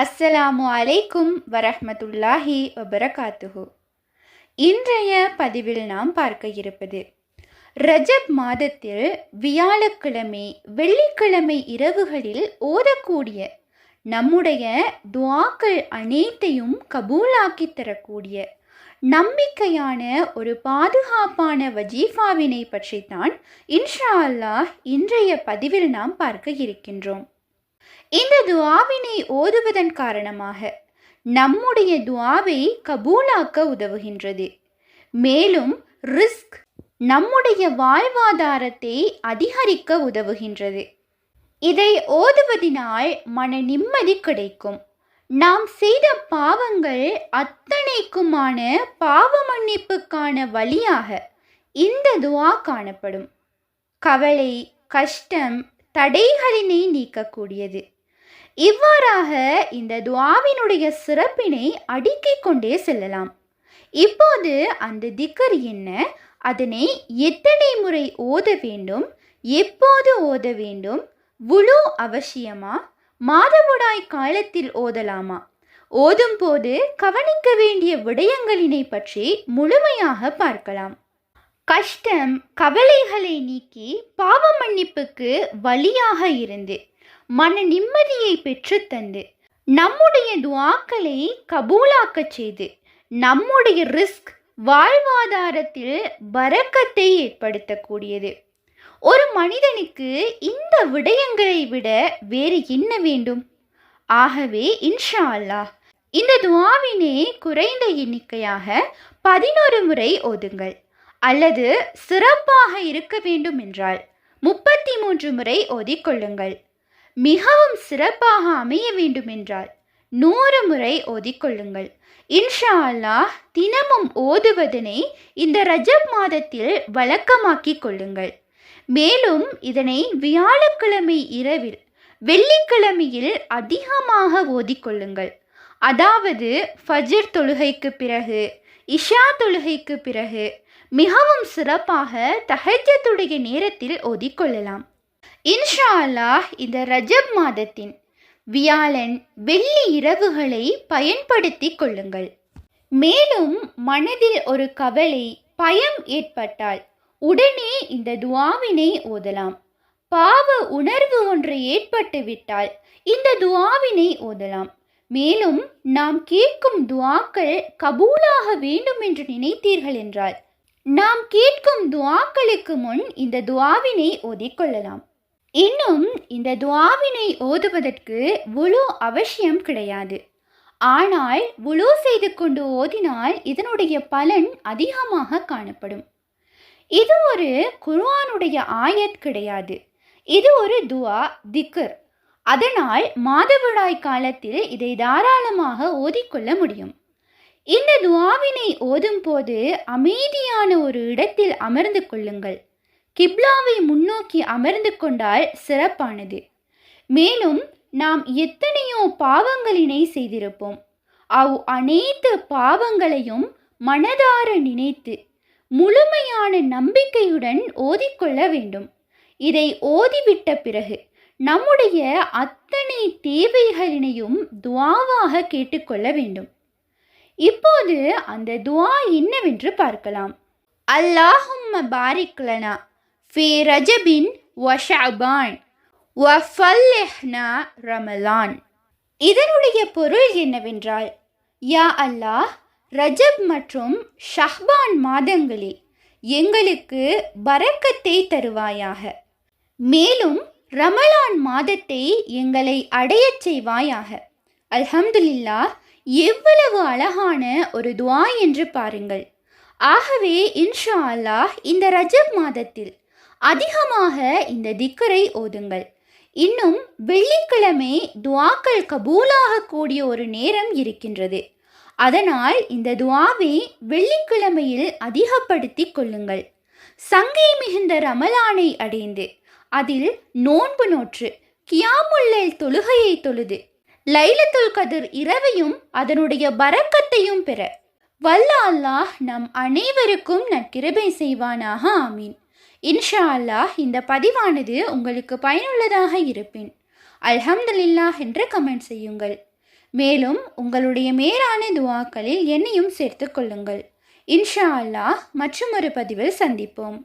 அஸ்ஸலாமு அலைக்கும் வரஹ்மத்துல்லாஹி வபரகாத்துஹு. இன்றைய பதிவில் நாம் பார்க்க இருப்பது ரஜப் மாதத்தில் வியாழக்கிழமை வெள்ளிக்கிழமை இரவுகளில் ஓதக்கூடிய நம்முடைய துஆக்கள் அனைத்தையும் கபூலாக்கி தரக்கூடிய நம்பிக்கையான ஒரு பாதுகாப்பான வஜீஃபாவினை பற்றித்தான் இன்ஷா அல்லாஹ் இன்றைய பதிவில் நாம் பார்க்க இருக்கின்றோம். இந்த துஆவினை ஓதுவதன் காரணமாக நம்முடைய துஆவை கபூலாக்க உதவுகின்றது. மேலும் ரிஸ்க் நம்முடைய வாழ்வாதாரத்தை அதிகரிக்க உதவுகின்றது. இதை ஓதுவதினால் மன நிம்மதி கிடைக்கும். நாம் செய்த பாவங்கள் அத்தனைக்குமான பாவ மன்னிப்புக்கான வழியாக இந்த துஆ காணப்படும். கவலை, கஷ்டம், தடைகளினை நீக்கக்கூடியது. இவ்வாறாக இந்த துஆவினுடைய சிறப்பினை அடுக்கிக் கொண்டே செல்லலாம். இப்போது அந்த திக்ர் என்ன, அதனை எத்தனை முறை ஓத வேண்டும், எப்போது ஓத வேண்டும், வுளு அவசியமா, மாதவிடாய் காலத்தில் ஓதலாமா, ஓதும் போது கவனிக்க வேண்டிய விடயங்களினை பற்றி முழுமையாக பார்க்கலாம். கஷ்டம், கவலைகளை நீக்கி பாவ மன்னிப்புக்கு வழியாக இருந்து மன நிம்மதியை பெற்றுத்தந்து நம்முடைய துஆக்களை கபூலாக்கச் செய்து நம்முடைய ரிஸ்க் வாழ்வாதாரத்தில் பரக்கத்தை ஏற்படுத்தக்கூடியது. ஒரு மனிதனுக்கு இந்த விடயங்களை விட வேறு என்ன வேண்டும்? ஆகவே இன்ஷா அல்லாஹ் இந்த துஆவினை குறைந்த எண்ணிக்கையாக 11 முறை ஓதுங்கள். அல்லது சிறப்பாக இருக்க வேண்டும் என்றால் 33 முறை ஓதிக்கொள்ளுங்கள். மிகவும் சிறப்பாக அமைய வேண்டும் என்றால் 100 முறை ஓதிக்கொள்ளுங்கள். இன்ஷா அல்லாஹ் தினமும் ஓதுவதனை இந்த ரஜப் மாதத்தில் வழக்கமாக்கிக் கொள்ளுங்கள். மேலும் இதனை வியாழக்கிழமை இரவில் வெள்ளிக்கிழமையில் அதிகமாக ஓதிக்கொள்ளுங்கள். அதாவது ஃபஜ்ர் தொழுகைக்கு பிறகு, இஷா தொழுகைக்கு பிறகு, மிகவும் சிறப்பாக தஹஜ்ஜுடைய நேரத்தில் ஓதிக்கொள்ளலாம். இன்ஷா அல்லாஹ் இந்த ரஜப் மாதத்தின் வியாழன் வெள்ளி இரவுகளை பயன்படுத்தி கொள்ளுங்கள். மேலும் மனதில் ஒரு கவலை, பயம் ஏற்பட்டால் உடனே இந்த துஆவினை ஓதலாம். பாவ உணர்வு ஒன்று ஏற்பட்டு விட்டால் இந்த துஆவினை ஓதலாம். மேலும் நாம் கேட்கும் துஆக்கள் கபூலாக வேண்டும் என்று நினைத்தீர்கள் என்றால் நாம் கேட்கும் துஆக்களுக்கு முன் இந்த துஆவினை ஓதிக்கொள்ளலாம். இன்னும் இந்த துஆவினை ஓதுவதற்கு வுளு அவசியம் கிடையாது. ஆனால் வுளு செய்து கொண்டு ஓதினால் இதனுடைய பலன் அதிகமாக காணப்படும். இது ஒரு குர்ஆனுடைய ஆயத் கிடையாது. இது ஒரு துஆ திக்ர். அதனால் மாதவிடாய் காலத்தில் இதை தாராளமாக ஓதிக்கொள்ள முடியும். இந்த துஆவினை ஓதும் போது அமைதியான ஒரு இடத்தில் அமர்ந்து கொள்ளுங்கள். கிப்லாவை முன்னோக்கி அமர்ந்து கொண்டால் சிறப்பானது. மேலும் நாம் எத்தனையோ பாவங்களினை செய்திருப்போம். அனைத்து பாவங்களையும் மனதார நினைத்து முழுமையான நம்பிக்கையுடன் ஓதிக்கொள்ள வேண்டும். இதை ஓதிவிட்ட பிறகு நம்முடைய அத்தனை தேவைகளினையும் துஆவாக கேட்டுக்கொள்ள வேண்டும். இப்போது அந்த துஆ என்னவென்று பார்க்கலாம். அல்லாஹும்ம பாரிக் லனா ஃபீ ரஜபின் வ ஷஅபான் வ ஃபல்லிஹ்னா ரமலான். இதனுடைய பொருள் என்னவென்றால், யா அல்லாஹ், ரஜப் மற்றும் ஷஹ்பான் மாதங்களில் எங்களுக்கு பரக்கத்தை தருவாயாக. மேலும் ரமலான் மாதத்தை எங்களை அடையச் செய்வாயாக. அல்ஹம்துலில்லாஹ், எவ்வளவு அழகான ஒரு துஆ என்று பாருங்கள். ஆகவே இன்ஷா அல்லாஹ் இந்த ரஜப் மாதத்தில் அதிகமாக இந்த திக்ரை ஓதுங்கள். இன்னும் வெள்ளிக்கிழமை துஆக்கள் கபூலாக கூடிய ஒரு நேரம் இருக்கின்றது. அதனால் இந்த துஆவை வெள்ளிக்கிழமையில் அதிகப்படுத்தி கொள்ளுங்கள். சங்கை மிகுந்த ரமலானை அடைந்து அதில் நோன்பு நோற்று கியாமுல் லைல் தொழுகையை தொழுது லைலத்துல் கத்ர் இரவையும் அதனுடைய பரக்கத்தையும் பெற வல்ல அல்லாஹ் நம் அனைவருக்கும் நற்கிருபை செய்வானாக. ஆமீன். இன்ஷா அல்லாஹ் இந்த பதிவானது உங்களுக்கு பயனுள்ளதாக இருப்பின் அல்ஹம்துலில்லாஹ் என்று கமெண்ட் செய்யுங்கள். மேலும் உங்களுடைய மேலான துஆக்களில் என்னையும் சேர்த்து கொள்ளுங்கள். இன்ஷா அல்லாஹ் மற்றும் ஒரு பதிவில் சந்திப்போம்.